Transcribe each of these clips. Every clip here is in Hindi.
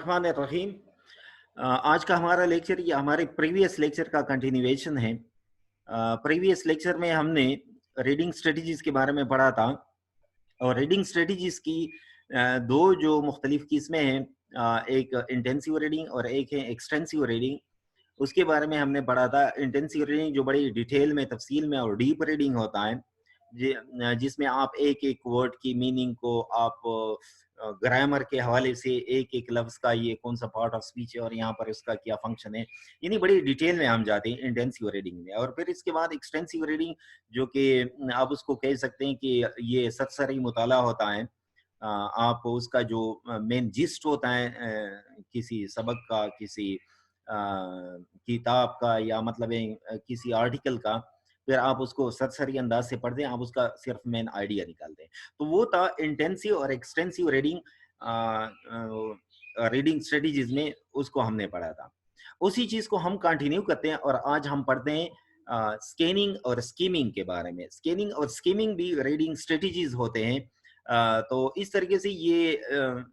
रहीम। आज का हमारा लेक्चर ये हमारे प्रीवियस लेक्चर का कंटिन्यूएशन है। प्रीवियस लेक्चर में हमने रीडिंग स्ट्रेटजीज के बारे में पढ़ा था और रीडिंग स्ट्रेटजीज की दो जो मुख्तलिफ किस्में हैं, एक इंटेंसिव रीडिंग और एक है एक्सटेंसिव रीडिंग। उसके बारे में हमने पढ़ा था। इंटेंसिव रीडिंग जो बड़ी डिटेल में, तफसील में और डीप रीडिंग होता है, जिसमें आप एक एक वर्ड की मीनिंग को आप ग्रामर के हवाले से एक एक लफ्ज का ये कौन सा पार्ट ऑफ स्पीच है और यहाँ पर उसका क्या फंक्शन है, यानी बड़ी डिटेल में हम जाते हैं इंटेंसिव रीडिंग में। और फिर इसके बाद एक्सटेंसिव रीडिंग, जो कि आप उसको कह सकते हैं कि ये सरसरी मुताला होता है। आप उसका जो मेन जिस्ट होता है किसी सबक का, किसी किताब का, या मतलब किसी आर्टिकल का, फिर आप उसको सरसरी अंदाज से पढ़ दें, आप उसका सिर्फ मेन आइडिया निकाल दें। तो वो था इंटेंसिव और एक्सटेंसिव रीडिंग। रीडिंग स्ट्रेटजीज में उसको हमने पढ़ा था। उसी चीज को हम कंटिन्यू करते हैं और आज हम पढ़ते हैं स्कैनिंग और स्कीमिंग के बारे में। स्कैनिंग और स्कीमिंग भी रीडिंग स्ट्रेटजीज होते हैं। तो इस तरीके से ये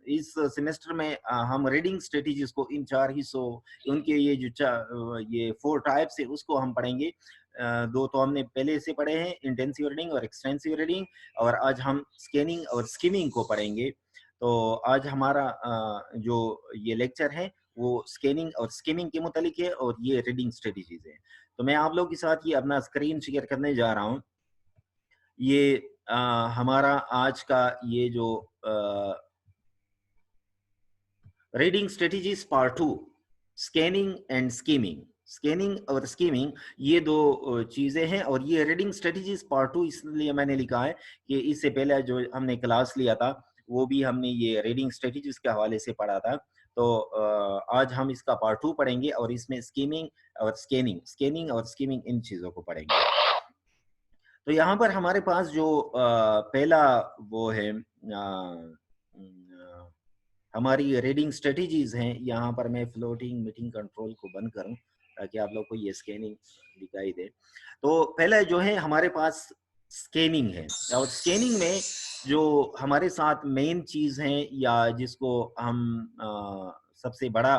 इस सेमेस्टर में हम रीडिंग स्ट्रेटजीज को इन चार हिस्सों, उनके ये जो ये 4 टाइप्स है उसको हम पढ़ेंगे। दो तो हमने पहले से पढ़े हैं, इंटेंसिव रीडिंग और एक्सटेंसिव रीडिंग, और आज हम स्कैनिंग और स्किमिंग को पढ़ेंगे। तो आज हमारा जो ये लेक्चर है वो स्कैनिंग और स्किमिंग के मुतालिक है और ये रीडिंग स्ट्रेटजीज है। तो मैं आप लोगों के साथ ये अपना स्क्रीन शेयर करने जा रहा हूँ। ये हमारा आज का ये जो reading strategies part 2, scanning and skimming. Scanning और स्कीमिंग ये दो चीजें हैं, और ये रीडिंग स्ट्रेटजीज पार्ट 2 इसलिए मैंने लिखा है कि इससे पहले जो हमने क्लास लिया था वो भी हमने ये रीडिंग स्ट्रेटजीज के हवाले से पढ़ा था। तो आज हम इसका पार्ट 2 पढ़ेंगे और इसमें स्कीमिंग और स्कैनिंग और स्कीमिंग इन चीजों को पढ़ेंगे। तो यहाँ पर हमारे पास जो पहला वो है, हमारी रीडिंग स्ट्रेटजीज हैं। यहाँ पर मैं फ्लोटिंग मीटिंग कंट्रोल को बंद करूं ताकि आप लोग को ये स्कैनिंग दिखाई दे। तो पहला जो है हमारे पास स्कैनिंग है, और स्कैनिंग में जो हमारे साथ मेन चीज है, या जिसको हम सबसे बड़ा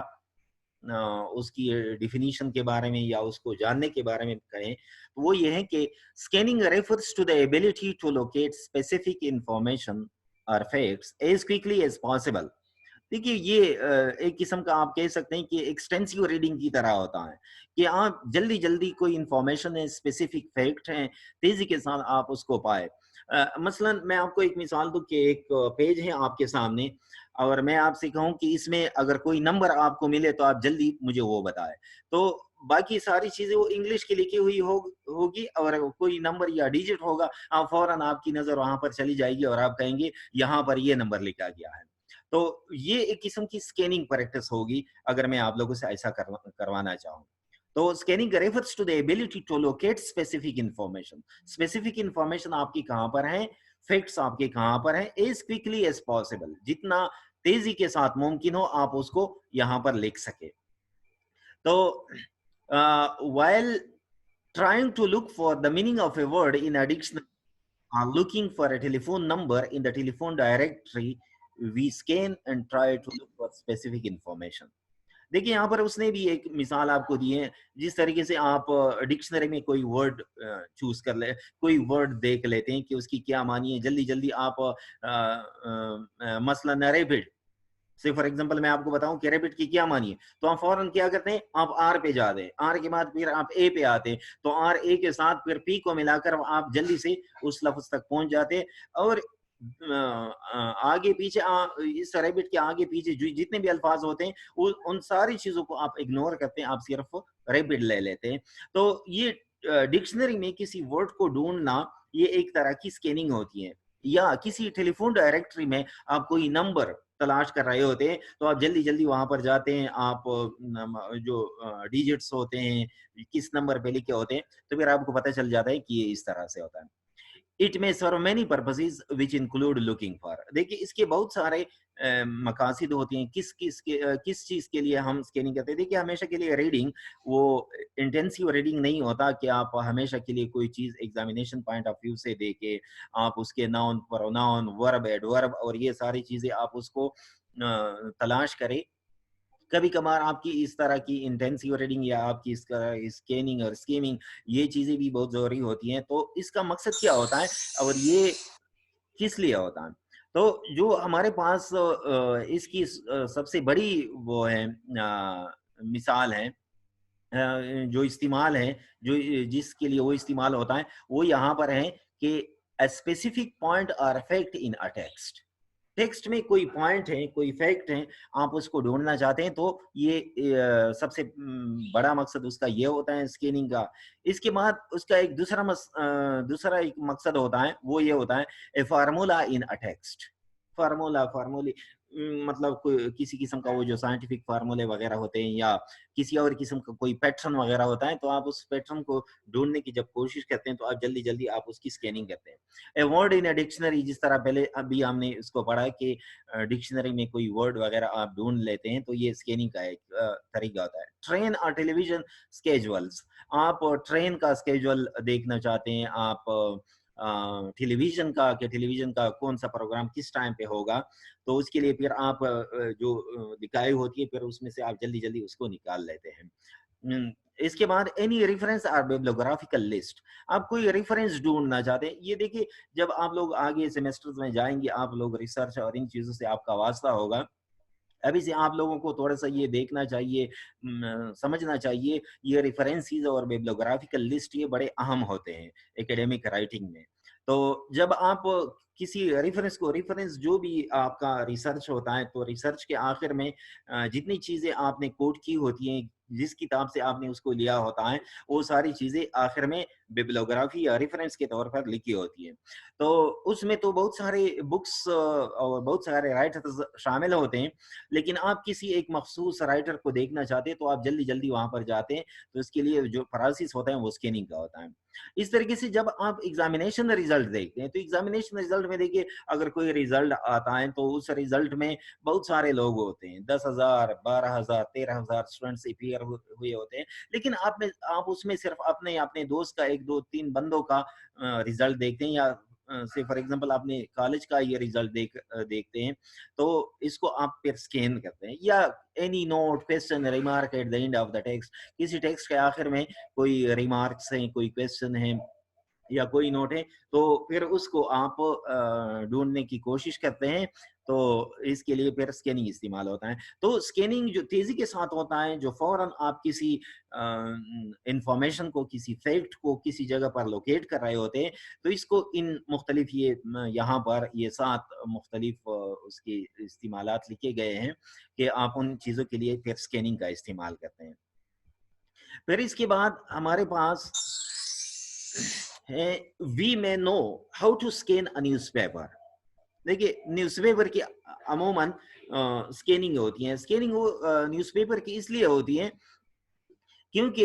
उसकी डिफिनीशन के बारे में या उसको जानने के बारे में कहें, तो वो ये है कि scanning refers to the ability to locate specific information और facts as quickly as possible. देखिए ये एक किस्म का आप कह सकते हैं कि एक्सटेंसिव रीडिंग की तरह होता है, कि आप जल्दी जल्दी कोई इंफॉर्मेशन है, स्पेसिफिक फैक्ट है, तेजी के साथ आप उसको पाए। मसलन मैं आपको एक मिसाल दूं कि एक पेज है आपके सामने, और मैं आपसे कहूं कि इसमें अगर कोई नंबर आपको मिले तो आप जल्दी मुझे वो बताएं। तो बाकी सारी चीजें वो इंग्लिश की लिखी हुई होगी, और कोई नंबर या डिजिट होगा, आप फौरन आपकी नजर वहां पर चली जाएगी और आप कहेंगे यहाँ पर ये नंबर लिखा गया है। तो ये एक किस्म की स्कैनिंग प्रैक्टिस होगी अगर मैं आप लोगों से ऐसा करवाना चाहूँ। तो scanning refers to the ability to locate specific information. Specific information आपकी कहाँ पर है, फैक्ट्स आपके कहाँ पर है, एज क्विकली एज पॉसिबल, जितना तेजी के साथ मुमकिन हो आप उसको यहाँ पर लिख सके। तो while trying to look for the meaning of a word in a dictionary, looking for a telephone number in the telephone directory, we scan and try to look for specific information. देखिए यहाँ पर उसने भी एक मिसाल आपको दी है। जिस तरीके से आप डिक्शनरी में कोई वर्ड चूज कर ले, कोई वर्ड देख लेते हैं कि उसकी क्या मानी है, जल्दी जल्दी आप मसलन रैबिट से फॉर एग्जांपल मैं आपको बताऊं कि रैबिट की क्या मानी है, तो आप फौरन क्या करते हैं, आप आर पे जाते हैं, आर के बाद फिर आप ए पे आते हैं, तो आर ए के साथ फिर पी को मिलाकर आप जल्दी से उस लफ्ज तक पहुंच जाते हैं। और आगे पीछे इस रैबिट के आगे पीछे जितने भी अल्फाज होते हैं उन सारी चीजों को आप इग्नोर करते हैं, आप सिर्फ रैबिट ले लेते हैं। तो ये डिक्शनरी में किसी वर्ड को ढूंढना ये एक तरह की स्कैनिंग होती है। या किसी टेलीफोन डायरेक्टरी में आप कोई नंबर तलाश कर रहे होते हैं, तो आप जल्दी जल्दी वहां पर जाते हैं, आप जो डिजिट्स होते हैं किस नंबर पे लिखे होते हैं, तो फिर आपको पता चल जाता है कि ये इस तरह से होता है। It may serve many purposes which include looking for. देखिए इसके बहुत सारे मकासद होते हैं, किस चीज के लिए हम स्कैनिंग करते हैं। देखिए हमेशा के लिए रीडिंग वो इंटेंसिव रीडिंग नहीं होता कि आप हमेशा के लिए कोई चीज एग्जामिनेशन पॉइंट ऑफ व्यू से देके आप उसके नाउन, प्रोनाउन, वर्ब, एडवर्ब और ये सारी चीजें आप उसको तलाश करें। कभी कभार आपकी इस तरह की इंटेंसिव रीडिंग या आपकी इसका स्कैनिंग और स्कीमिंग, ये चीज़ें भी बहुत ज़रूरी होती हैं। तो इसका मकसद क्या होता है और ये किस लिए होता है? तो जो हमारे पास इसकी सबसे बड़ी वो है मिसाल है, जो इस्तेमाल है, जो जिसके लिए वो इस्तेमाल होता है, वो यहाँ पर है कि अ स्पेसिफिक पॉइंट और fact in a text. Text में कोई पॉइंट है, कोई फैक्ट है, आप उसको ढूँढना चाहते हैं, तो ये सबसे बड़ा मकसद उसका ये होता है स्कैनिंग का। इसके बाद उसका एक दूसरा एक मकसद होता है, वो ये होता है ए फार्मूला इन अ टेक्स्ट। फार्मूले मतलब कोई किसी किस्म का वो जो साइंटिफिक फार्मूले वगैरह होते हैं या किसी और किस्म का कोई पैटर्न वगैरह होता है, तो आप उस पैटर्न को ढूँढने की जब कोशिश करते हैं, तो आप जल्दी-जल्दी आप उसकी स्कैनिंग करते हैं। A word in a dictionary, जिस तरह पहले अभी हमने इसको पढ़ा है कि डिक्शनरी में कोई वर्ड वगैरह आप ढूँढ लेते हैं, तो ये स्कैनिंग का एक तरीका होता है। ट्रेन और टेलीविज़न स्केजुअल्स, आप ट्रेन का स्केजुअल देखना चाहते हैं, आप टेलीविज़न का कि टेलीविज़न का कौन-सा प्रोग्राम किस टाइम पे होगा, तो उसके लिए फिर आप जो दिखाई होती है, फिर उसमें से आप जल्दी-जल्दी उसको निकाल लेते हैं। हुँ, इसके बाद एनी रेफरेंस और बिब्लियोग्राफिकल लिस्ट, आप कोई रेफरेंस ढूँढना चाहते हैं, ये देखिए जब आप लोग आगे सेमेस्टर्स में जाएँगे, आप लोग रिसर्च और इन चीज़ों से आपका वास्ता होगा। अभी से आप लोगों को थोड़ा-सा ये देखना चाहिए, समझना चाहिए, ये रेफरेंसेस और बिब्लियोग्राफिकल लिस्ट ये बड़े अहम होते हैं एकेडमिक राइटिंग में। तो जब आप किसी रेफरेंस जो भी आपका रिसर्च होता है, तो रिसर्च के आखिर में जितनी चीज़ें आपने कोट की होती हैं, जिस किताब से आपने उसको लिया होता है, वो सारी चीज़ें आखिर में बिब्लियोग्राफी या रेफरेंस के तौर पर लिखी होती हैं। तो उसमें तो बहुत सारे बुक्स और बहुत सारे राइटर्स शामिल होते हैं, लेकिन आप किसी एक मखसूस राइटर को देखना चाहते हैं, तो आप जल्दी-जल्दी वहाँ पर जाते हैं, तो इसके लिए जो प्रोसेस होता है, वो स्कैनिंग का होता है। इस तरीके से जब आप एग्ज़ामिनेशन रिज़ल्ट देखते हैं, तो एग्ज़ामिनेशन रिज़ल्ट में देखिए, अगर कोई रिज़ल्ट आता है, तो उस रिज़ल्ट में बहुत सारे लोग होते हैं, 10,000, 12,000, 13,000 स्टूडेंट्स अपीयर हुए होते हैं, लेकिन आप उसमें सिर्फ़ अपने अपने दोस्त का 1, 2, 3 बंदों का रिज़ल्ट देखते हैं, या से फॉर एग्ज़ाम्पल आपने कॉलेज का ये रिज़ल्ट देखते हैं, तो इसको आप फिर स्कैन करते हैं, या any note, question, remark at the end of the text, किसी टेक्स्ट के आखिर में कोई रिमार्क्स हैं, कोई क्वेश्चन है या कोई नोट है, तो फिर उसको आप ढूँढने की कोशिश करते हैं, तो इसके लिए फिर स्कैनिंग इस्तेमाल होता है। तो स्कैनिंग जो तेज़ी के साथ होता है, जो फ़ौरन आप किसी इन्फॉर्मेशन को, किसी फैक्ट को किसी जगह पर लोकेट कर रहे होते हैं, तो इसको इन मुख्तलिफ ये यहाँ पर ये 7 मुख्तलिफ उसके इस्तेमालात लिखे गए हैं कि आप उन चीज़ों के लिए फिर स्कैनिंग का इस्तेमाल करते हैं। फिर इसके बाद हमारे पास है we may know how to scan a newspaper. देखिए न्यूज़पेपर की अमूमन स्कैनिंग होती है। स्कैनिंग वो न्यूज़पेपर की इसलिए होती है क्योंकि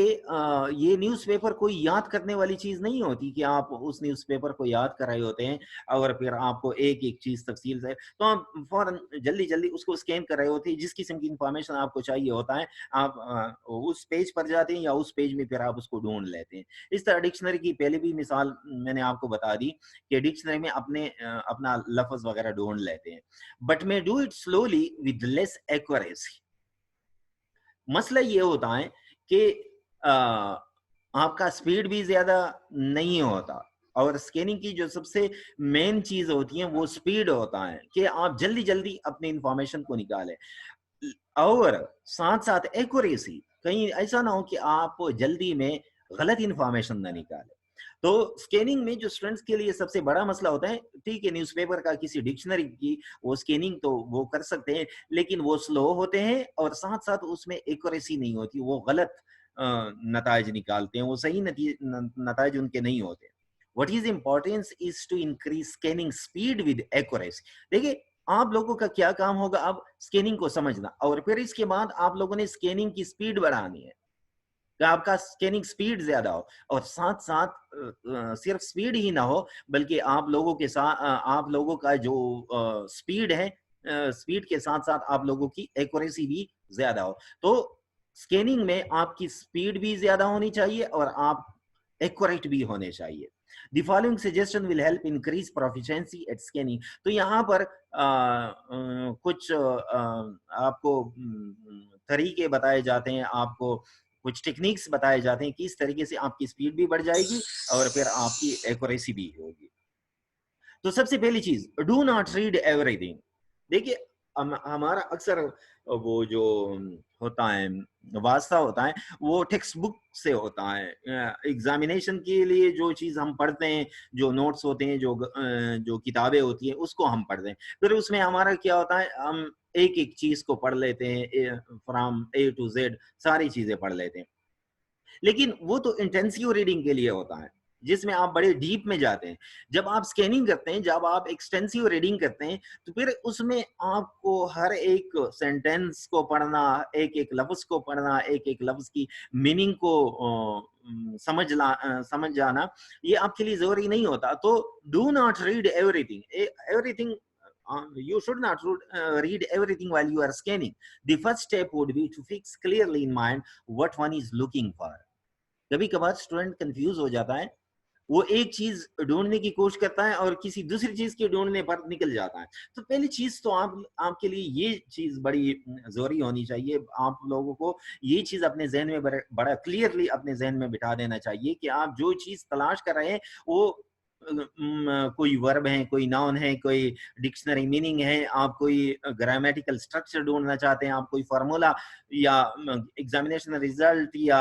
ये न्यूज़पेपर कोई याद करने वाली चीज़ नहीं होती कि आप उस न्यूज़पेपर को याद कर रहे होते हैं और फिर आपको एक-एक चीज़ तफ़सील से, तो आप फ़ौरन जल्दी-जल्दी उसको स्कैन कर रहे होते हैं, जिस किस्म की इन्फॉर्मेशन आपको चाहिए होता है, आप उस पेज पर जाते हैं या उस पेज में फिर आप उसको ढूँढ लेते हैं। इस तरह डिक्शनरी की पहले भी मिसाल मैंने आपको बता दी कि डिक्शनरी में अपना लफ़्ज़ वग़ैरह ढूँढ लेते हैं, but may do it slowly with less accuracy. मसला ये होता है कि अ, आपका स्पीड भी ज़्यादा नहीं होता, और स्कैनिंग की जो सबसे मेन चीज़ होती है वो स्पीड होता है कि आप जल्दी-जल्दी अपनी इन्फॉर्मेशन को निकालें। और साथ-साथ एक्यूरेसी, कहीं ऐसा ना हो कि आप जल्दी में गलत इन्फॉर्मेशन ना निकालें। तो स्कैनिंग में जो स्टूडेंट्स के लिए सबसे बड़ा मसला होता है, ठीक है न्यूज़पेपर का किसी डिक्शनरी की वो स्कैनिंग तो वो कर सकते हैं, लेकिन वो स्लो होते हैं और साथ-साथ उसमें एक्यूरेसी नहीं होती, वो गलत नताइज निकालते हैं, वो सही नताइज उनके नहीं होते। What is importance is to increase scanning speed with accuracy. देखिए आप लोगों का क्या काम होगा अब स्कैनिंग को समझना, और फिर इसके बाद आप लोगों ने स्कैनिंग की स्पीड बढ़ानी है कि आपका स्कैनिंग स्पीड ज्यादा हो, और साथ साथ सिर्फ स्पीड ही ना हो, बल्कि आप लोगों का जो स्पीड है, स्पीड के साथ साथ आप लोगों की एक्यूरेसी भी ज्यादा हो। तो स्कैनिंग में आपकी स्पीड भी ज्यादा होनी चाहिए और आप एक्यूरेट भी होने चाहिए। The following suggestion will help increase proficiency at scanning. तो यहाँ पर कुछ आपको तरीके बताए जाते हैं, आपको कुछ टेक्निक्स बताए जाते हैं कि इस तरीके से आपकी स्पीड भी बढ़ जाएगी और फिर आपकी एक्यूरेसी भी होगी। तो सबसे पहली चीज, डू नॉट रीड एवरीथिंग। देखिए हमारा अक्सर वो जो होता है वास्ता होता है वो टेक्स्ट बुक से होता है। एग्जामिनेशन के लिए जो चीज हम पढ़ते हैं, जो नोट्स होते हैं, जो किताबें होती हैं, उसको हम पढ़ते हैं। फिर उसमें हमारा क्या होता है, हम एक एक चीज को पढ़ लेते हैं, फ्रॉम ए टू जेड सारी चीजें पढ़ लेते हैं। लेकिन वो तो इंटेंसिव रीडिंग के लिए होता है, जिसमें आप बड़े डीप में जाते हैं। जब आप स्कैनिंग करते हैं, जब आप एक्सटेंसिव रीडिंग करते हैं, तो फिर उसमें आपको हर एक सेंटेंस को पढ़ना, एक एक लफ्ज को पढ़ना, एक एक लफ्ज की मीनिंग को समझ जाना, ये आपके लिए जरूरी नहीं होता। तो do not read everything. Everything you should not read everything while you are scanning. The first step would be to fix clearly in mind what one is looking for. कभी कभार स्टूडेंट कंफ्यूज हो जाता है, वो एक चीज ढूंढने की कोशिश करता है और किसी दूसरी चीज के ढूंढने पर निकल जाता है। तो पहली चीज तो आपके लिए ये चीज बड़ी जरूरी होनी चाहिए, आप लोगों को ये चीज अपने जहन में बड़ा क्लियरली अपने जहन में बिठा देना चाहिए कि आप जो चीज तलाश कर रहे हैं वो कोई वर्ब है, कोई नाउन है, कोई डिक्शनरी मीनिंग है, आप कोई ग्रामेटिकल स्ट्रक्चर ढूंढना चाहते हैं, आप कोई फार्मूला या एग्जामिनेशन रिजल्ट या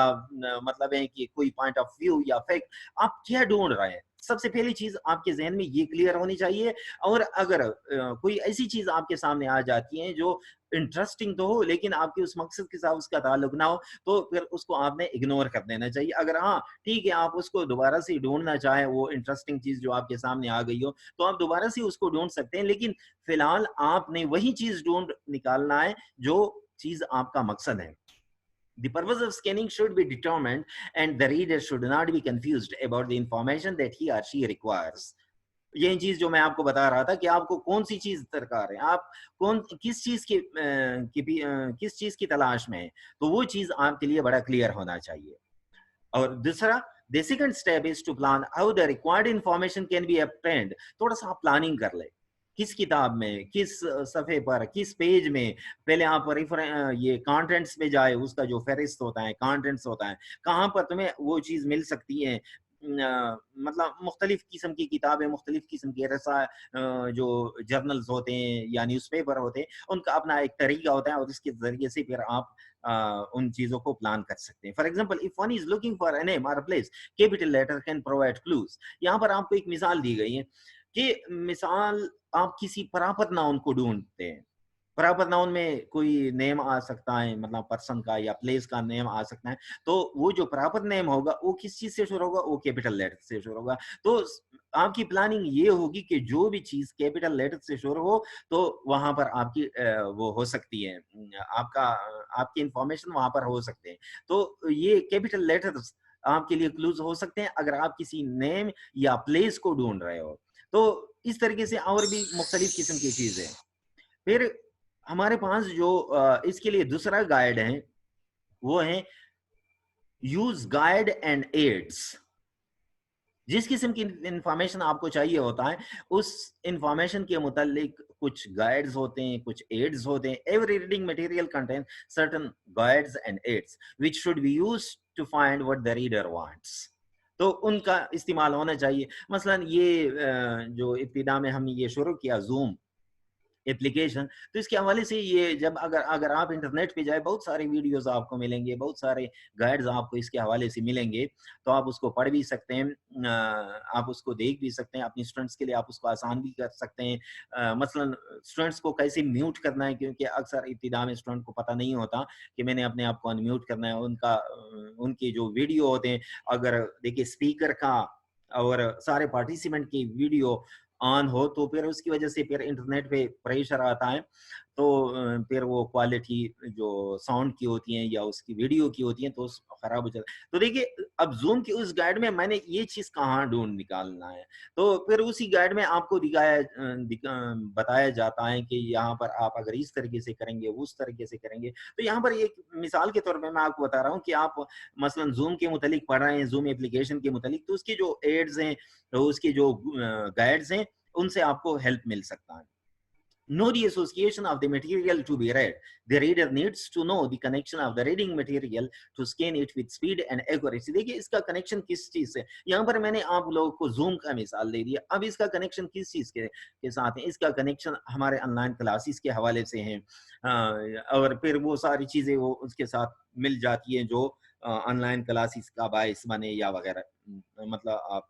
मतलब है कि कोई पॉइंट ऑफ व्यू या फैक्ट, आप क्या ढूंढ रहे हैं। सबसे पहली चीज आपके जहन में ये क्लियर होनी चाहिए। और अगर कोई ऐसी चीज आपके सामने आ जाती है जो इंटरेस्टिंग तो हो लेकिन आपके उस मकसद के साथ उसका ताल्लुक ना हो, तो फिर उसको आपने इग्नोर कर देना चाहिए। अगर हाँ ठीक है, आप उसको दोबारा से ढूंढना चाहें, वो इंटरेस्टिंग चीज जो आपके सामने आ गई हो, तो आप दोबारा से उसको ढूंढ सकते हैं। लेकिन फिलहाल आपने वही चीज ढूंढ निकालना है जो चीज आपका मकसद है। The purpose of scanning should be determined and the reader should not be confused about the information that he or she requires. ये चीज जो मैं आपको बता रहा था कि आपको कौन सी चीज दरकार है, आप किस चीज किस चीज की तलाश में है, तो वो चीज आपके लिए बड़ा क्लियर होना चाहिए। और दूसरा, the second step is to plan how the required information can be obtained. थोड़ा सा आप प्लानिंग कर ले, किस किताब में, किस सफ़े पर, किस पेज में। पहले आप ये कंटेंट्स में जाए, उसका जो फ़हरिस्त होता है, कंटेंट्स होता है, कहाँ पर तुम्हें वो चीज़ मिल सकती है। मतलब मुख्तलिफ़ किस्म की किताबें, मुख्तलिफ़ किस्म के जो जर्नल्स होते हैं या न्यूज़पेपर होते हैं, उनका अपना एक तरीका होता है और इसके ज़रिए से फिर आप उन चीज़ों को प्लान कर सकते हैं। For example, if one is looking for a name और a place, capital letter can provide clues. यहाँ पर आपको एक मिसाल दी गई है कि मिसाल आप किसी प्रॉपर नाउन को ढूंढते हैं। प्रॉपर नाउन में कोई नेम आ सकता है, मतलब पर्सन का या प्लेस का नेम आ सकता है। तो वो जो प्रॉपर नेम होगा वो किस चीज से शुरू होगा, वो कैपिटल लेटर से शुरू होगा। तो आपकी प्लानिंग ये होगी कि जो भी चीज कैपिटल लेटर से शुरू हो, तो वहां पर आपकी वो हो सकती है, आपकी इंफॉर्मेशन वहां पर हो सकते हैं। तो ये कैपिटल लेटर्स आपके लिए क्लूज हो सकते हैं अगर आप किसी नेम या प्लेस को ढूंढ रहे हो। तो इस तरीके से और भी मुख्तलिफ किस्म की चीजें। फिर हमारे पास जो इसके लिए दूसरा गाइड है, वो है यूज गाइड एंड एड्स। जिस किस्म की इंफॉर्मेशन आपको चाहिए होता है, उस इंफॉर्मेशन के मुतालिक कुछ गाइड्स होते हैं, कुछ एड्स होते हैं। Every reading material content certain guides and aids which should be used to find what the reader wants. तो उनका इस्तेमाल होना चाहिए। मसलन ये जो इब्तिदा में हमने ये शुरू किया जूम एप्लीकेशन, तो इसके हवाले से ये जब अगर अगर आप इंटरनेट पे जाए, बहुत सारे वीडियोस आपको मिलेंगे, बहुत सारे गाइड्स आपको इसके हवाले से मिलेंगे। तो आप उसको पढ़ भी सकते हैं, आप उसको देख भी सकते हैं, अपने स्टूडेंट्स के लिए आप उसको आसान भी कर सकते हैं। मसलन स्टूडेंट्स को कैसे म्यूट करना है, क्योंकि अक्सर इब्तिदा में स्टूडेंट को पता नहीं होता कि मैंने अपने आप को अनम्यूट करना है। उनके जो वीडियो होते हैं, अगर देखिए स्पीकर का और सारे पार्टिसिपेंट की वीडियो ऑन हो, तो फिर उसकी वजह से फिर इंटरनेट पे प्रेशर आता है। तो फिर वो क्वालिटी जो साउंड की होती है या उसकी वीडियो की होती है, तो खराब हो जाता है। तो देखिए अब जूम की उस गाइड में मैंने ये चीज कहाँ ढूंढ निकालना है, तो फिर उसी गाइड में आपको बताया जाता है कि यहाँ पर आप अगर इस तरीके से करेंगे, उस तरीके से करेंगे। तो यहाँ पर एक मिसाल के तौर पर मैं आपको बता रहा हूँ कि आप मसलन जूम के मुतालिक पढ़ रहे हैं, जूम एप्लीकेशन के मुतालिक, तो उसके जो एड्स हैं, तो उसके जो गाइड्स हैं, उनसे आपको हेल्प मिल सकता है। know the association of the material to be read. The reader needs to know the connection of the reading material to scan it with speed and accuracy. देखिए इसका कनेक्शन किस चीज से, यहाँ पर मैंने आप लोगों को जूम का मिसाल दे दिया, अब इसका कनेक्शन किस चीज के साथ है? इसका कनेक्शन हमारे ऑनलाइन क्लासेस के हवाले से है, और फिर वो सारी चीजें वो उसके साथ मिल जाती हैं जो ऑनलाइन क्लासेस का बायस बने या वगैरह, मतलब आप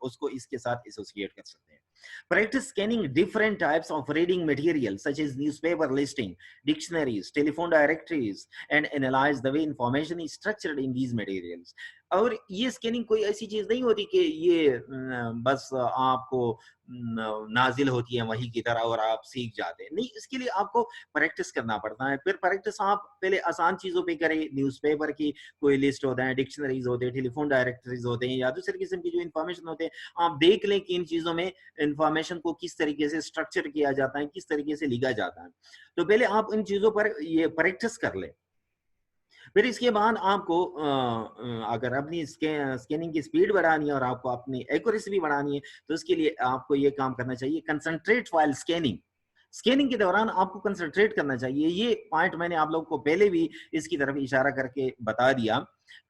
उसको इसके साथ एसोसिएट कर सकते हैं. Practice scanning different types of reading material such as newspaper listing, dictionaries, telephone directories, and analyze the way information is structured in these materials. और ये स्कैनिंग कोई ऐसी चीज नहीं होती कि ये बस आपको नाजिल होती है वही की तरह और आप सीख जाते हैं, नहीं, इसके लिए आपको प्रैक्टिस करना पड़ता है. फिर प्रैक्टिस आप पहले आसान चीजों पे करें, न्यूज़पेपर की कोई लिस्ट होता है, डिक्शनरीज होते हैं, टेलीफोन डायरेक्टरीज होते हैं, या दूसरे किस्म की जो इन्फॉर्मेशन होते हैं, आप देख लें कि इन चीजों में इंफॉर्मेशन को किस तरीके से स्ट्रक्चर किया जाता है, किस तरीके से लिखा जाता है. तो पहले आप इन चीजों पर ये प्रैक्टिस कर लें. फिर इसके बाद आपको अगर अपनी स्कैनिंग की स्पीड बढ़ानी है और आपको अपनी एक्यूरेसी भी बढ़ानी है, तो इसके लिए आपको ये काम करना चाहिए, कंसंट्रेट व्हाइल स्कैनिंग. स्कैनिंग के दौरान आपको कंसंट्रेट करना चाहिए. ये पॉइंट मैंने आप लोगों को पहले भी इसकी तरफ इशारा करके बता दिया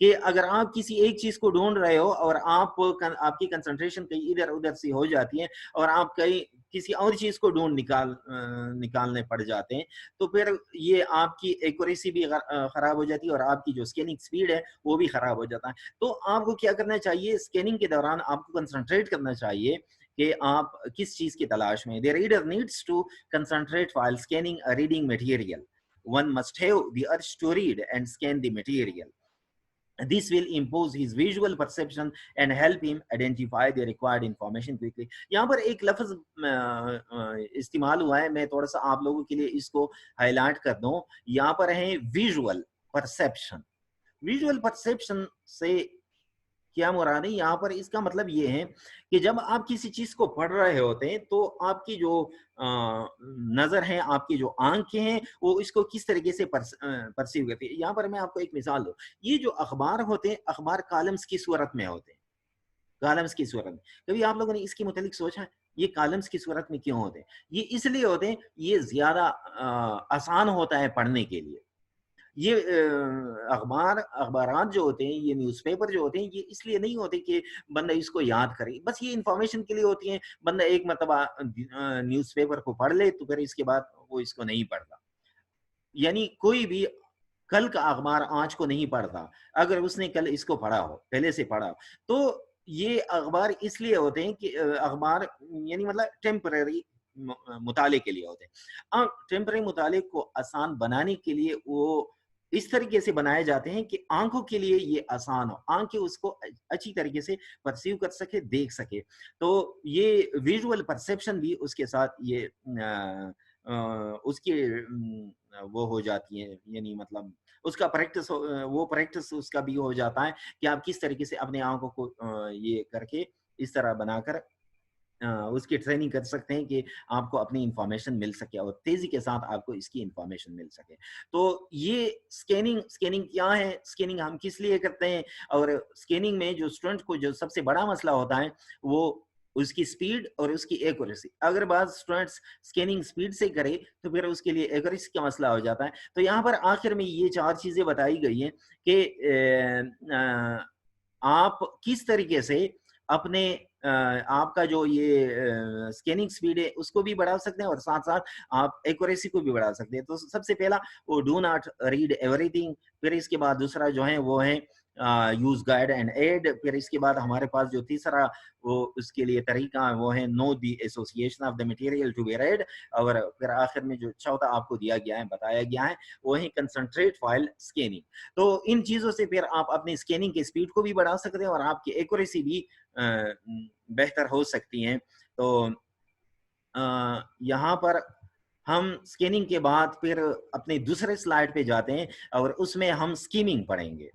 कि अगर आप किसी एक चीज को ढूंढ रहे हो और आपकी कंसंट्रेशन कहीं इधर उधर सी हो जाती है और आप कहीं किसी और चीज को निकालने पड़ जाते हैं, तो फिर ये आपकी एक्यूरेसी भी खराब हो जाती है और आपकी जो स्कैनिंग स्पीड है वो भी खराब हो जाता है. तो आपको क्या करना चाहिए, स्कैनिंग के दौरान आपको कंसंट्रेट करना चाहिए कि आप किस चीज की तलाश में. The reader needs to concentrate while scanning a reading material. One must have the urge to read and scan the material. This will impose his visual perception and help him identify the required information quickly. यहाँ पर एक लफ्ज इस्तेमाल हुआ है, मैं थोड़ा सा आप लोगों के लिए इसको हाईलाइट कर दूं. यहाँ पर है विजुअल परसेप्शन. विजुअल परसेप्शन से क्या मुराद है, यहाँ पर इसका मतलब ये है कि जब आप किसी चीज को पढ़ रहे होते हैं तो आपकी जो नजर है, आपकी जो आंखें हैं, वो इसको किस तरीके से परसीव करती है. यहाँ पर मैं आपको एक मिसाल दूं. ये जो अखबार होते हैं, अखबार कॉलम्स की सूरत में होते हैं, कॉलम्स की सूरत में. कभी आप लोगों ने इसके मुतालिक सोचा है ये कॉलम्स की सूरत में क्यों होते हैं? ये इसलिए होते हैं, ये ज्यादा आसान होता है पढ़ने के लिए. ये अखबारात जो होते हैं, ये न्यूज़पेपर जो होते हैं, ये इसलिए नहीं होते कि बंदा इसको याद करे, बस ये इंफॉर्मेशन के लिए होती है. बंदा एक मरतबा न्यूज़पेपर को पढ़ ले तो फिर इसके बाद वो इसको नहीं पढ़ता. यानी कोई भी कल का अखबार आज को नहीं पढ़ता. अगर उसने कल इसको पढ़ा हो, पहले से पढ़ा हो, तो ये अखबार इसलिए होते हैं कि अखबार यानी मतलब टेम्पररी मुताले के लिए होते हैं. टेम्पररी मुताले को आसान बनाने के लिए वो इस तरीके से बनाए जाते हैं कि आंखों के लिए ये आसान हो, आंखें उसको अच्छी तरीके से परसीव कर सके, देख सके. तो ये विजुअल परसेप्शन भी उसके साथ ये उसकी वो हो जाती है, यानी मतलब उसका प्रैक्टिस वो प्रैक्टिस उसका भी हो जाता है कि आप किस तरीके से अपने आंखों को ये करके इस तरह बनाकर उसकी ट्रेनिंग कर सकते हैं कि आपको अपनी इंफॉर्मेशन मिल सके और तेजी के साथ आपको इसकी इंफॉर्मेशन मिल सके. तो ये स्कैनिंग क्या है, स्कैनिंग हम किस लिए करते हैं, और स्कैनिंग में जो स्टूडेंट को जो सबसे बड़ा मसला होता है वो उसकी स्पीड और उसकी एक्यूरेसी. अगर बात स्टूडेंट्स स्कैनिंग स्पीड से करे तो फिर उसके लिए एक्यूरेसी का मसला हो जाता है. तो यहाँ पर आखिर में ये 4 चीजें बताई गई हैं कि आप किस तरीके से अपने आपका जो ये स्कैनिंग स्पीड है उसको भी बढ़ा सकते हैं और साथ साथ आप एक्यूरेसी को भी बढ़ा सकते हैं. तो सबसे पहला वो डू नॉट रीड एवरीथिंग. फिर इसके बाद दूसरा जो है वो है यूज गाइड एंड एड. फिर इसके बाद हमारे पास जो तीसरा वो उसके लिए तरीका वो है know the association of the material to be read. और फिर आखिर में जो चौथा आपको दिया गया है, बताया गया है, वो है कंसंट्रेट व्हाइल स्कैनिंग. तो इन चीजों से फिर आप अपनी स्कैनिंग की स्पीड को भी बढ़ा सकते हैं और आपकी एक्यूरेसी भी बेहतर हो सकती है. तो यहाँ पर हम स्कैनिंग के बाद फिर अपने दूसरे स्लाइड पे जाते हैं और उसमें हम स्कीमिंग पढ़ेंगे.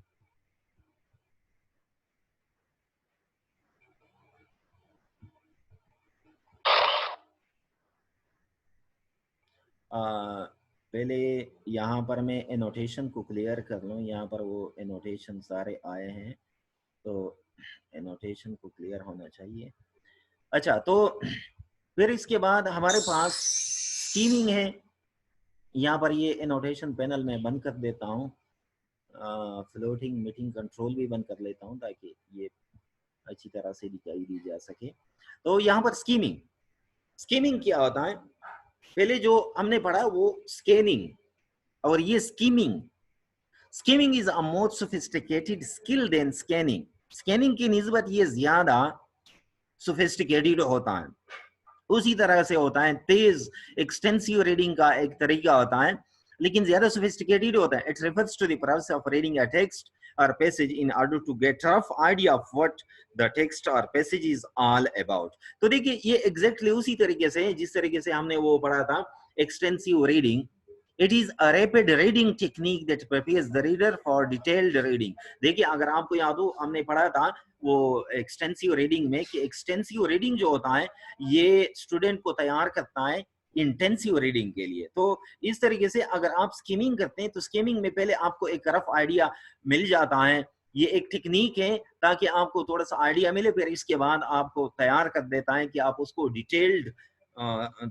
पहले यहाँ पर मैं एनोटेशन को क्लियर कर लूँ. यहाँ पर वो एनोटेशन सारे आए हैं, तो एनोटेशन को क्लियर होना चाहिए. अच्छा, तो फिर इसके बाद हमारे पास स्कीमिंग है, यहाँ पर ये एनोटेशन पैनल में बंद कर देता हूँ, फ्लोटिंग मीटिंग कंट्रोल भी बंद कर लेता हूँ ताकि ये अच्छी तरह से दिखाई दी जा सके। तो यहाँ पर स्कीमिंग, स्कीमिंग क्या होता है, पहले जो हमने पढ़ा वो स्कैनिंग, और ये skimming, skimming is a more sophisticated skill than scanning. Scanning की निस्बत ये ज्यादा सोफिस्टिकेटेड होता है, उसी तरह से होता है, तेज एक्सटेंसिव रीडिंग का एक तरीका होता है, लेकिन ज्यादा सोफिस्टिकेटेड होता है। It refers to the process of reading a text or passage in order to get rough idea of what the text or passage is all about। तो देखिए ये एग्जैक्टली उसी तरीके से जिस तरीके से हमने वो पढ़ा था extensive reading, it is a rapid reading technique that prepares the reader for detailed reading. देखिए अगर आपको याद हो हमने पढ़ा था वो एक्सटेंसिव रीडिंग में कि एक्सटेंसिव रीडिंग जो होता है ये स्टूडेंट को तैयार करता है इंटेंसिव रीडिंग के लिए। तो इस तरीके से अगर आप स्कीमिंग करते हैं तो स्कीमिंग में पहले आपको एक रफ आइडिया मिल जाता है, ये एक टेक्निक है ताकि आपको थोड़ा सा आइडिया मिले, फिर इसके बाद आपको तैयार कर देता है कि आप उसको डिटेल्ड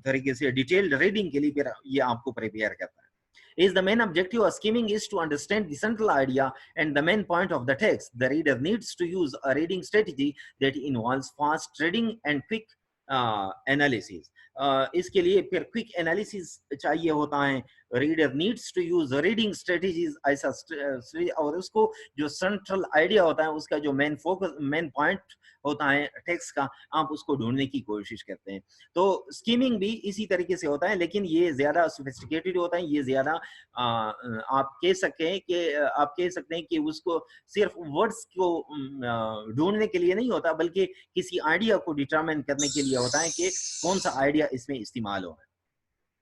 तरीके से डिटेल्ड रीडिंग के लिए फिर ये आपको प्रिपेयर करता है। Is the main objective of skimming is to understand the central idea and the main point of the text. The reader needs to use a reading strategy that involves fast reading and quick analysis. इसके लिए फिर क्विक एनालिसिस चाहिए होता है, reader needs to use reading strategies ऐसा, और उसको जो सेंट्रल आइडिया होता है उसका जो मेन फोकस मेन पॉइंट होता है टेक्स्ट का, आप उसको ढूंढने की कोशिश करते हैं। तो स्कीमिंग भी इसी तरीके से होता है, लेकिन ये ज्यादा सोफिस्टिकेटेड होता है, ये ज्यादा आप कह सकते हैं कि उसको सिर्फ वर्ड्स को ढूंढने के लिए नहीं होता, बल्कि किसी आइडिया को डिटरमाइन करने के लिए होता है कि कौन सा आइडिया इसमें इस्तेमाल हो।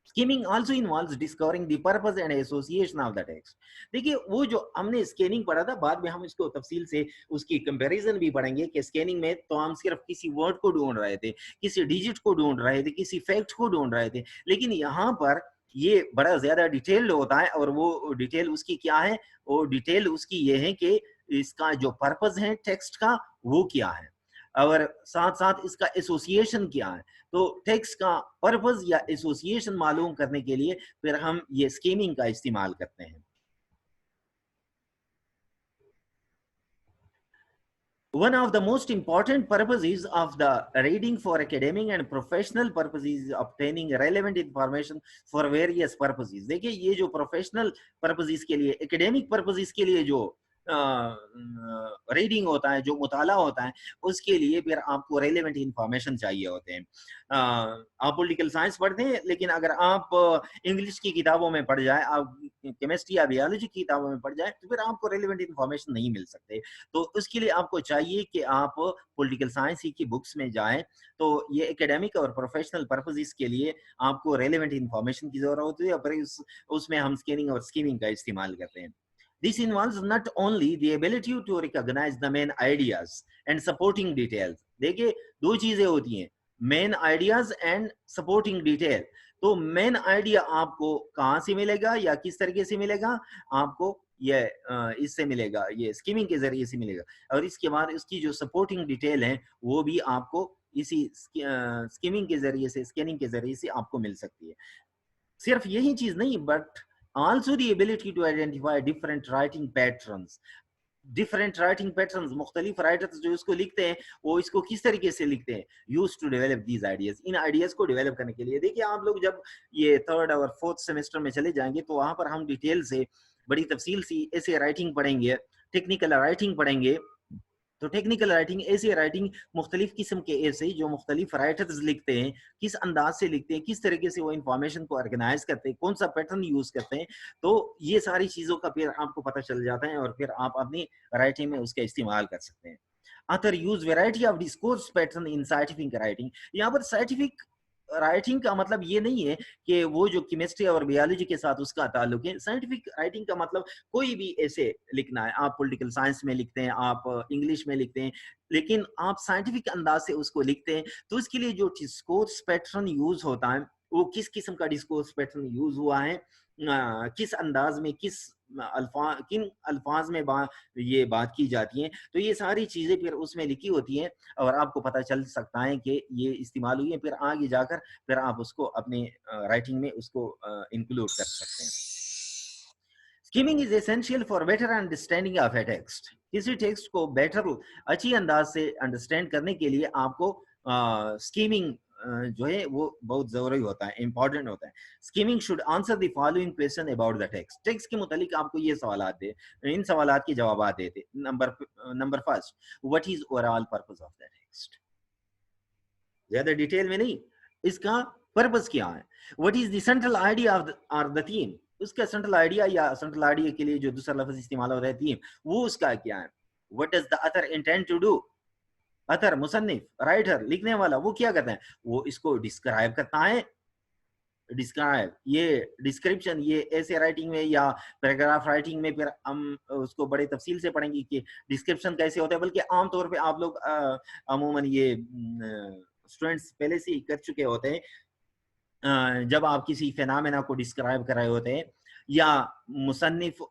Skimming also involves discovering the purpose and association of the text। देखिए वो जो हमने स्कैनिंग पढ़ा था, बाद में हम इसको तफसील से उसकी कंपैरिजन भी पढ़ेंगे कि स्कैनिंग में तो हम सिर्फ किसी वर्ड को ढूंढ रहे थे, किसी डिजिट को ढूंढ रहे थे, किसी फैक्ट को ढूंढ रहे थे, लेकिन यहाँ पर ये बड़ा ज्यादा डिटेल्ड होता है। और वो डिटेल उसकी क्या है, वो डिटेल उसकी ये है कि इसका जो पर्पस है टेक्स्ट का वो क्या है, और साथ साथ इसका एसोसिएशन क्या है। तो टेक्स्ट का पर्पस या एसोसिएशन मालूम करने के लिए फिर हम ये स्कीमिंग का इस्तेमाल करते हैं। One of the most important purposes of the reading for academic and professional purposes is obtaining relevant information for various purposes। देखिए ये जो प्रोफेशनल पर्पसेस के लिए, एकेडमिक पर्पसेस के लिए जो रीडिंग होता है, जो मुताला होता है, उसके लिए फिर आपको रेलेवेंट इंफॉर्मेशन चाहिए होते हैं। आप पॉलिटिकल साइंस पढ़ते हैं, लेकिन अगर आप इंग्लिश की किताबों में पढ़ जाए, आप केमिस्ट्री या बायोलॉजी की किताबों में पढ़ जाए, तो फिर आपको रेलेवेंट इंफॉर्मेशन नहीं मिल सकते। तो उसके लिए आपको चाहिए कि आप पॉलिटिकल साइंस की बुक्स में जाएं। तो ये एकेडमिक और प्रोफेशनल पर्पसेस के लिए आपको रेलेवेंट इंफॉर्मेशन की जरूरत होती है, और फिर उसमें हम स्कैनिंग और स्कीमिंग का इस्तेमाल करते हैं। This involves not only the ability to recognize the main ideas and supporting details। देखिए दो चीजें होती हैं, main ideas and supporting detail. तो मेन आइडिया आपको कहाँ से मिलेगा या किस तरीके से मिलेगा, आपको ये इससे मिलेगा, ये स्कीमिंग के जरिए से मिलेगा, और इसके बाद इसकी जो सपोर्टिंग डिटेल है वो भी आपको इसी स्कीमिंग के जरिए से, स्कैनिंग के जरिए से आपको मिल सकती है। सिर्फ यही चीज नहीं, but also the ability to identify different writing patterns। Different writing patterns, मुख्तलिफ राइटर्स जो इसको लिखते हैं वो इसको किस तरीके से लिखते हैं, use to develop these ideas. इन आइडियाज को डेवलप करने के लिए देखिए आप लोग जब ये 3rd और 4th सेमेस्टर में चले जाएंगे तो वहां पर हम डिटेल से बड़ी तफसील से ऐसे राइटिंग पढ़ेंगे, टेक्निकल राइटिंग पढ़ेंगे। तो टेक्निकल राइटिंग ऐसी राइटिंग मुख्तलिफ किस्म के ऐसे जो मुख्तलिफ राइटर्स लिखते हैं, किस अंदाज से लिखते हैं, किस तरीके से वो इंफॉर्मेशन को ऑर्गेनाइज करते हैं, कौन सा पैटर्न यूज करते हैं, तो ये सारी चीजों का फिर आपको पता चल जाता है और फिर आप अपनी राइटिंग में उसका इस्तेमाल कर सकते हैं। Author use variety of discourse pattern in scientific writing। यहाँ पर साइंटिफिक राइटिंग का मतलब ये नहीं है कि वो जो केमिस्ट्री और बायोलॉजी के साथ उसका ताल्लुक है। साइंटिफिक राइटिंग का मतलब कोई भी ऐसे लिखना है, आप पॉलिटिकल साइंस में लिखते हैं, आप इंग्लिश में लिखते हैं, लेकिन आप साइंटिफिक अंदाज से उसको लिखते हैं, तो उसके लिए जो डिस्कोर्स पैटर्न यूज होता है वो किस किस्म का डिस्कोर्स पैटर्न यूज हुआ है, किस अंदाज में, किस किन अल्फाज में ये बात की जाती है, तो ये सारी चीज़ें फिर उसमें लिखी होती हैं और आपको पता चल सकता है कि ये इस्तेमाल हुई है, फिर आगे जाकर फिर आप उसको अपने राइटिंग में उसको इंक्लूड कर सकते हैं। Skimming is essential for better understanding of a text. किसी टेक्स्ट को बेटर अच्छी अंदाज से अंडरस्टैंड करने के लिए आपको स्कीमिंग जो है वो बहुत जरूरी होता है, इंपॉर्टेंट होता है। Skimming should answer the following question about the text. Text के मुतालिक आपको ये सवाल दे, इन सवाल के जवाब देते। Number first, what is overall purpose of the text. ज्यादा डिटेल में नहीं, इसका पर्पस क्या है। What is the central idea of the theme. उसका सेंट्रल आइडिया या सेंट्रल आइडिया के लिए जो दूसरा लफ्ज इस्तेमाल होता है थीम, वो उसका क्या है। What does the author intend to do. Author मुसन्निफ, राइटर, लिखने वाला, वो क्या करता है, वो इसको डिस्क्राइब करता है। डिस्क्राइब, ये डिस्क्रिप्शन, ये ऐसे राइटिंग में या पैराग्राफ राइटिंग में फिर हम उसको बड़े तफसील से पढ़ेंगे कि डिस्क्रिप्शन कैसे होता है। बल्कि आमतौर पे आप लोग अमूमन ये स्टूडेंट्स पहले से ही कर चुके होते हैं। जब आप किसी फिनोमेना को डिस्क्राइब कर रहे होते हैं या मुसन्निफ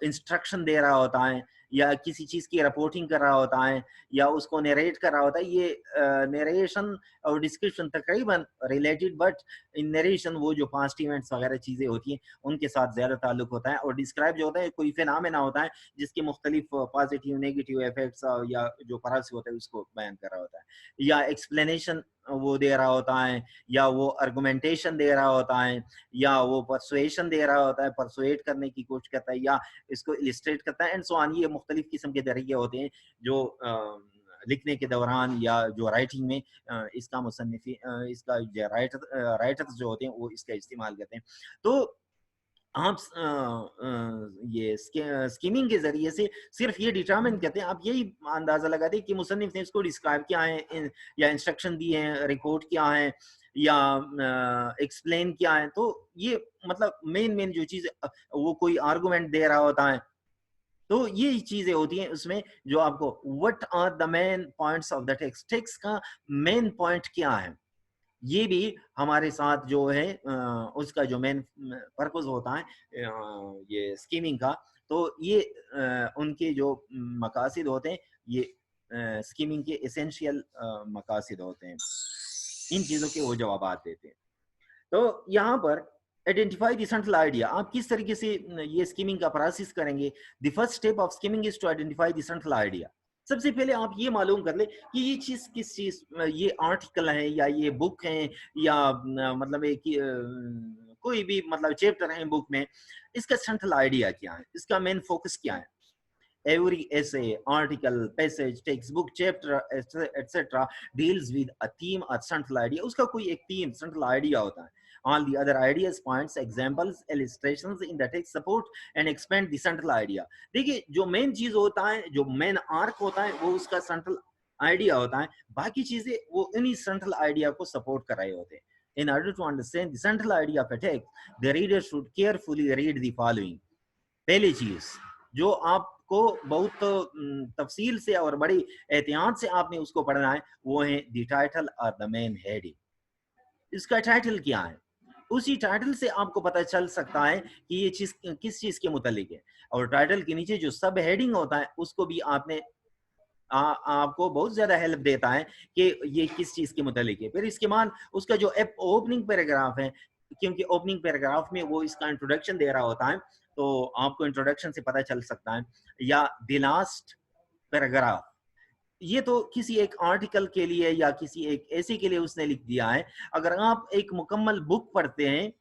इंस्ट्रक्शन दे रहा होता है या किसी चीज की रिपोर्टिंग कर रहा होता है या उसको नरेट कर रहा होता है, ये नरेशन और डिस्क्रिप्शन तकरीबन रिलेटेड, बट इन नरेशन वो जो पास्ट इवेंट्स वगैरह चीजें होती हैं उनके साथ ज्यादा ताल्लुक होता है। और डिस्क्राइब जो होता है कोई फिनोमेना होता है जिसके मुख्तलिफ पॉजिटिव नेगेटिव इफेक्ट्स या जो परस होता है उसको बयान कर रहा होता है, या एक्सप्लेनेशन वो दे रहा होता है, या वो आर्गुमेंटेशन दे रहा होता है, या वो परसुएशन दे रहा होता है, परसुएट करने की कोशिश करता है, या इसको इलिस्ट्रेट करता है एंड सो ऑन। ये मुख्तलिफ किस्म के तरीके होते हैं जो लिखने के दौरान या जो राइटिंग में इसका मुसन्निफी इसका राइटर्स जो होते हैं वो इसका इस्तेमाल करते हैं। तो आप ये स्कीमिंग के जरिए से सिर्फ ये डिटरमिन करते हैं, आप यही अंदाजा लगाते हैं कि मुसन्निफ ने इसको डिस्क्राइब किया है या इंस्ट्रक्शन दिए हैं, रिपोर्ट किया है या एक्सप्लेन किया है। तो ये मतलब मेन जो चीज वो कोई आर्गुमेंट दे रहा होता है, तो ये चीजें होती हैं उसमें जो आपको what are the main points of the text, text का मेन पॉइंट क्या है, ये भी हमारे साथ जो है उसका जो मेन पर्पस होता है ये स्कीमिंग का। तो ये उनके जो मकासद होते हैं, ये स्कीमिंग के एसेंशियल मकासद होते हैं, इन चीजों के वो जवाब देते हैं। तो यहाँ पर आइडेंटिफाई द सेंट्रल आइडिया, आप किस तरीके से ये स्कीमिंग का प्रोसेस करेंगे। The first step of skimming is to identify the central idea. सबसे पहले आप ये मालूम कर ले कि ये चीज किस चीज, ये आर्टिकल है या ये बुक है या मतलब एक कोई भी मतलब चैप्टर है बुक में, इसका सेंट्रल आइडिया क्या है, इसका मेन फोकस क्या है। Every essay, article, passage, textbook, chapter, etc. deals with a theme or central idea. उसका कोई एक theme, central idea होता है. All the other ideas, points, examples, illustrations in the text support and expand the central idea. देखिए जो main चीज होता है, जो main arc होता है, वो उसका central idea होता है। बाकी चीजें वो इन्हीं central idea को support कर रहे होते हैं। In order to understand the central idea of a text, the reader should carefully read the following. पहली चीज जो आपको बहुत तफसील से और बड़ी एहतियात से आपने उसको पढ़ना है वो है द टाइटल और द मेन हेडिंग। इसका टाइटल क्या है, उसी टाइटल से आपको पता चल सकता है कि ये चीज किस चीज के मुतालिक है। और टाइटल के नीचे जो सब हेडिंग होता है उसको भी आपने आपको बहुत ज्यादा हेल्प देता है कि ये किस चीज के मुतालिक है। फिर इसके बाद उसका जो ओपनिंग पैराग्राफ है, क्योंकि ओपनिंग पैराग्राफ में वो इसका इंट्रोडक्शन दे रहा होता है, तो आपको इंट्रोडक्शन से पता चल सकता है। या द लास्ट पैराग्राफ, ये तो किसी एक आर्टिकल के लिए या किसी एक ऐसे के लिए उसने लिख दिया है। अगर आप एक मुकम्मल बुक पढ़ते हैं,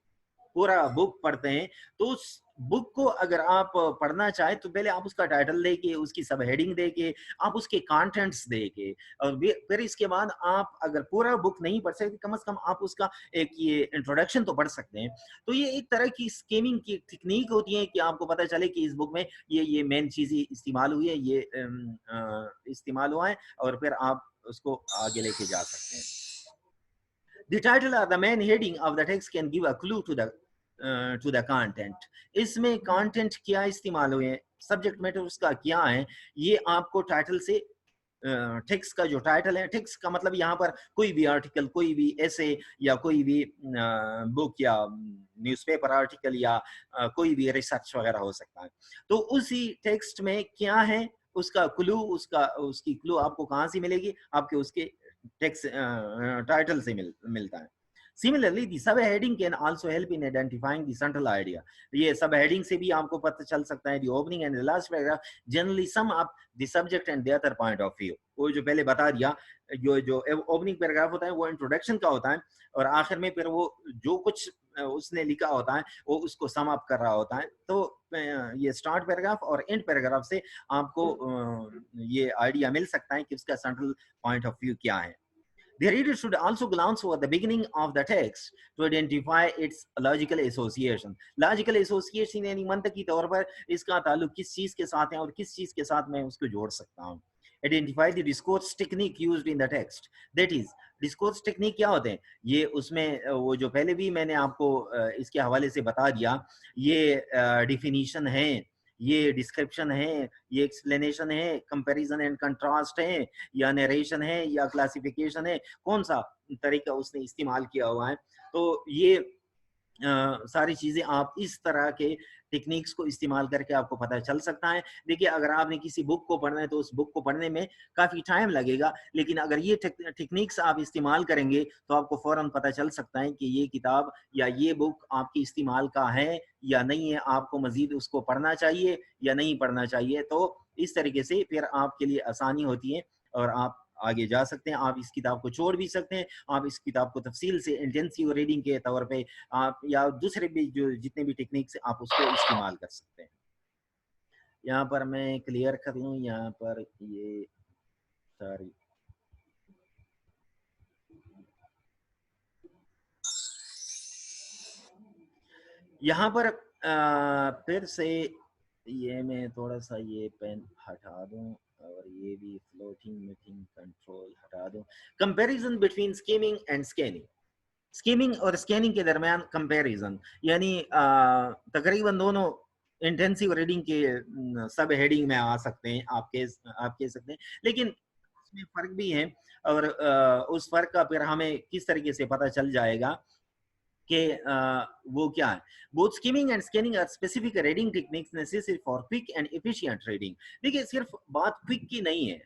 पूरा बुक पढ़ते हैं, तो उस बुक को अगर आप पढ़ना चाहें तो पहले आप उसका टाइटल देके, उसकी सब हेडिंग देके, आप उसके कंटेंट्स देके, और फिर इसके बाद आप अगर पूरा बुक नहीं पढ़ सकते, कम से कम आप उसका एक ये इंट्रोडक्शन तो पढ़ सकते हैं। तो ये एक तरह की स्कीमिंग की टेक्निक होती है कि आपको पता चले कि इस बुक में ये मेन चीजें इस्तेमाल हुई है, ये इस्तेमाल हुआ है, और फिर आप उसको आगे लेके जा सकते हैं। The title or the main heading of the text can give a clue to the content. इसमें content क्या इस्तेमाल हुए हैं, सब्जेक्ट मैटर उसका क्या है, ये आपको टाइटल से टेक्स्ट का जो टाइटल है, टेक्स्ट का मतलब यहाँ पर कोई भी आर्टिकल, कोई भी ऐसे या कोई भी बुक या न्यूज़पेपर आर्टिकल या कोई भी रिसर्च वगैरह हो सकता है। तो उसी टेक्स्ट में क्या है उसका क्लू, उसकी क्लू आपको कहाँ से मिलेगी? आपके उसके टेक्स्ट टाइटल से मिलता है। Similarly, the subheading can also help in identifying the central idea. ये subheading से भी आपको पता चल सकता है। The opening and the last paragraph generally sum up the subject and the other point of view. वो जो पहले बता दिया, जो ओपनिंग पैराग्राफ होता है वो इंट्रोडक्शन का होता है और आखिर में फिर वो जो कुछ उसने लिखा होता है वो उसको सम अप कर रहा होता है। तो ये स्टार्ट पैराग्राफ और एंड पैराग्राफ से आपको ये आइडिया मिल सकता है कि उसका सेंट्रल पॉइंट ऑफ व्यू क्या है। The reader should also glance over the beginning of the text to identify its logical association. Logical association यानी मंतकी तौर पर इसका ताल्लुक किस चीज के साथ है और किस चीज के साथ मैं उसको जोड़ सकता हूँ। Identify the discourse technique used in the text. That is, discourse technique क्या होते हैं? ये उसमें वो जो पहले भी मैंने आपको इसके हवाले से बता दिया, ये definition है, ये डिस्क्रिप्शन है, ये एक्सप्लेनेशन है, कंपैरिजन एंड कंट्रास्ट है, या नरेशन है, या क्लासिफिकेशन है, कौन सा तरीका उसने इस्तेमाल किया हुआ है। तो ये सारी चीजें आप इस तरह के टेक्निक्स को इस्तेमाल करके आपको पता चल सकता है। देखिए, अगर आपने किसी बुक को पढ़ना है तो उस बुक को पढ़ने में काफी टाइम लगेगा, लेकिन अगर ये टेक्निक्स आप इस्तेमाल करेंगे तो आपको फौरन पता चल सकता है कि ये किताब या ये बुक आपकी इस्तेमाल का है या नहीं है, आपको मजीद उसको पढ़ना चाहिए या नहीं पढ़ना चाहिए। तो इस तरीके से फिर आपके लिए आसानी होती है और आप आगे जा सकते हैं। आप इस किताब को छोड़ भी सकते हैं, आप इस किताब को तफसील से इंटेंसिव रीडिंग के तौर पे आप या दूसरे भी जो जितने भी टेक्निक्स आप उसको इस्तेमाल कर सकते हैं। यहाँ पर मैं क्लियर कर लूँ, यहाँ पर ये सारी यहाँ पर फिर से ये मैं थोड़ा सा ये पेन हटा दूं और ये भी फ्लोटिंग मीटिंग कंट्रोल हटा दूं। Comparison between skimming and scanning. Skimming और स्कैनिंग के दरमियान कंपैरिजन यानी तकरीबन दोनों इंटेंसिव रीडिंग के सब हेडिंग में आ सकते हैं, आप कह सकते हैं, लेकिन उसमें फर्क भी है और उस फर्क का फिर हमें किस तरीके से पता चल जाएगा कि वो क्या है। Both skimming and scanning are specific reading techniques necessary for quick and efficient reading. देखिए, सिर्फ बात क्विक की नहीं है,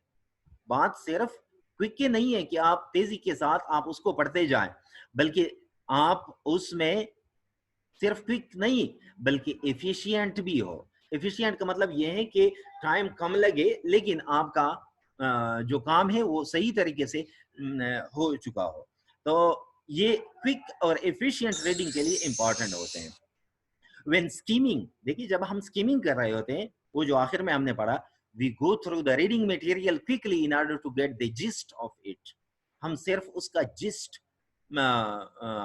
बात सिर्फ क्विक की नहीं है कि आप तेजी के साथ आप उसको पढ़ते जाएं, बल्कि आप उसमें सिर्फ क्विक नहीं बल्कि एफिशिएंट भी हो। एफिशिएंट का मतलब यह है कि टाइम कम लगे लेकिन आपका जो काम है वो सही तरीके से हो चुका हो। तो ये क्विक और एफिशिएंट रीडिंग के लिए इंपॉर्टेंट होते हैं। व्हेन स्कीमिंग, देखिए जब हम स्कीमिंग कर रहे होते हैं, वो जो आखिर में हमने पढ़ा, we go through the reading material quickly in order to get the gist of it. हम सिर्फ उसका जिस्ट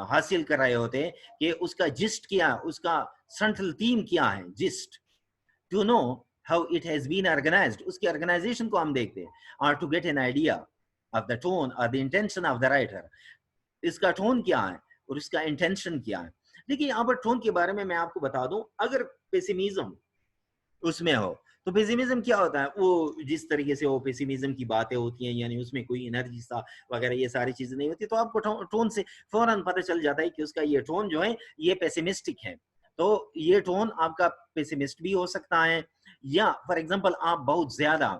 हासिल कर रहे होते हैं कि उसका जिस्ट क्या, उसका सेंट्रल थीम क्या है, gist to know how it has been organized, उसकी ऑर्गेनाइजेशन को हम देखते हैं, और to get an idea of the tone और the intention of the writer. इसका टोन क्या है और इसका इंटेंशन क्या है। देखिए, यहाँ पर टोन के बारे में मैं आपको बता दूं, अगर पेसिमिज्म उसमें हो तो पेसिमिज्म क्या होता है, वो जिस तरीके से वो पेसिमिज्म की बातें होती हैं, यानी उसमें कोई एनर्जी सा वगैरह ये सारी चीजें नहीं होती, तो आपको टोन से फौरन पता चल जाता है कि उसका ये टोन जो है ये पेसिमिस्टिक है। तो ये टोन आपका पेसिमिस्ट भी हो सकता है, या फॉर एग्जांपल आप बहुत ज्यादा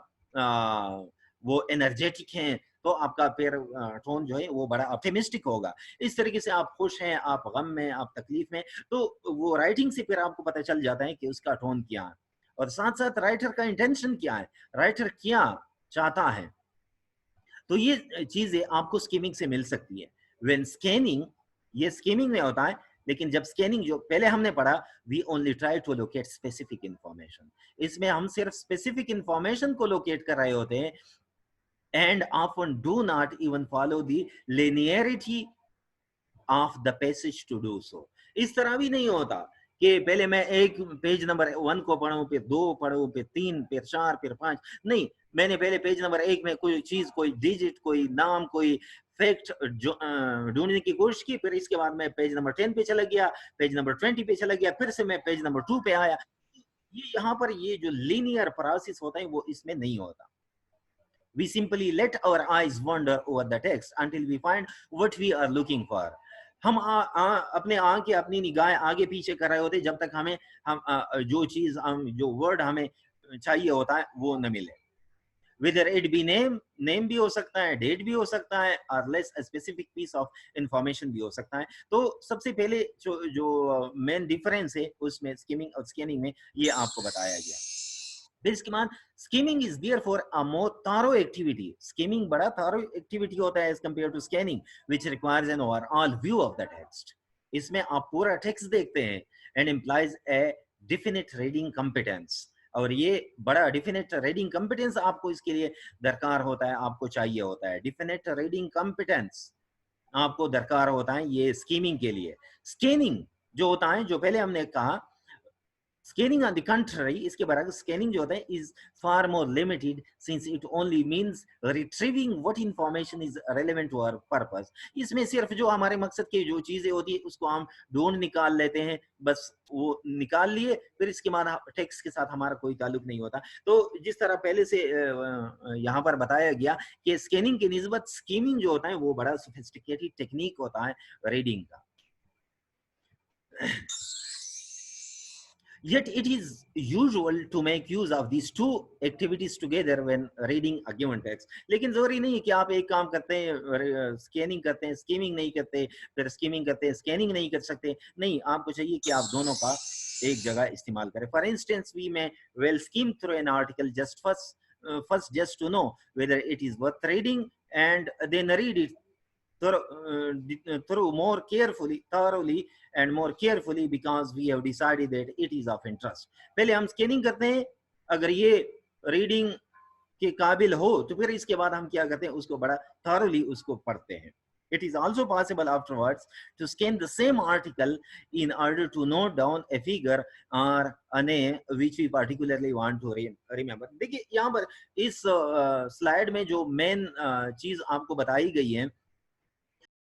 वो एनर्जेटिक हैं तो आपका फिर टोन जो है वो बड़ा ऑप्टिमिस्टिक होगा। इस तरीके से आप खुश हैं, आप गम में, आप तकलीफ में, तो वो राइटिंग से फिर आपको पता चल जाता है कि उसका टोन क्या है और साथ साथ राइटर का इंटेंशन क्या है, राइटर क्या चाहता है। तो ये चीजें आपको स्कीमिंग से मिल सकती है। व्हेन स्कैनिंग, ये स्कीमिंग में होता है, लेकिन जब स्कैनिंग जो पहले हमने पढ़ा, we only try to locate specific information, इसमें हम सिर्फ स्पेसिफिक इंफॉर्मेशन को लोकेट कर रहे होते हैं and often do not even follow the linearity of the passage to do so। इस तरह भी नहीं होता कि पहले मैं एक पेज नंबर 1 को पढ़ूं, फिर 2 पढ़ूं, फिर 3, फिर 4, फिर 5। नहीं, मैंने पहले पेज नंबर 1 में कोई चीज, कोई डिजिट, कोई नाम, कोई फैक्ट ढूंढने की कोशिश की, फिर इसके बाद मैं पेज नंबर 10 पे चला गया, पेज नंबर 20 पे चला गया, फिर से मैं पेज नंबर 2 पे आया। ये यहाँ पर ये जो लीनियर प्रोसेस होता है वो इसमें नहीं होता। We simply let our eyes wander over the text until we find what we are looking for. हम अपने आंखें अपनी निगाहें आगे पीछे कर रहे होते जब तक हमें जो चीज जो वर्ड हमें चाहिए होता है वो न मिले. Whether it be name भी हो सकता है, date भी हो सकता है, or less a specific piece of information भी हो सकता है. तो सबसे पहले जो मेन डिफरेंस है उसमें स्कीमिंग और स्कैनिंग में ये आपको बताया गया. फिर इसके बाद skimming is there for a more thorough activity. Skimming बड़ा थॉरो एक्टिविटी होता है as compare to scanning which requires an overall view of the text. इसमें आप पूरा टेक्स्ट देखते हैं and implies a definite reading competence. और ये बड़ा डेफिनेट रीडिंग कॉम्पिटेंस आपको इसके लिए दरकार होता है, आपको चाहिए होता है. डेफिनेट रीडिंग कॉम्पिटेंस आपको दरकार होता है ये स्कीमिंग के लिए. स्कैनिंग जो होता है, जो पहले हमने कहा, Scanning on the contrary, इसके बराबर scanning जो होता है is far more limited since it only means retrieving what information is relevant to our purpose. इसमें सिर्फ जो हमारे मकसद की जो चीजें होती है उसको हम ढूंढ निकाल लेते हैं, बस वो निकाल लिए, फिर इसके बाद टेक्स्ट के साथ हमारा कोई ताल्लुक नहीं होता. तो जिस तरह पहले से यहाँ पर बताया गया कि स्कैनिंग की निस्बत स्कीमिंग जो होता है वो बड़ा सोफिस्टिकेटेड टेक्निक होता है रीडिंग का. Yet it is usual to make use of these two activities together when reading a given text. लेकिन जरूरी नहीं है कि आप एक काम करते हैं स्कैनिंग करते हैं स्कीमिंग नहीं करते, फिर स्कीमिंग करते हैं स्कैनिंग नहीं कर सकते. नहीं, आपको चाहिए कि आप दोनों का एक जगह इस्तेमाल करें. For instance, we may well skim through an article first just to know whether it is worth reading, and then read it through more thoroughly and more carefully because we have decided that it is of interest. पहले हम स्कैनिंग करते हैं, अगर ये रीडिंग के काबिल हो तो फिर इसके बाद हम क्या करते हैं, उसको बड़ा thoroughly उसको पढ़ते हैं. It is also possible afterwards to scan the same article in order to note down a figure or a name which we particularly want to remember. देखिए यहाँ पर इस स्लाइड में जो मेन चीज आपको बताई गई है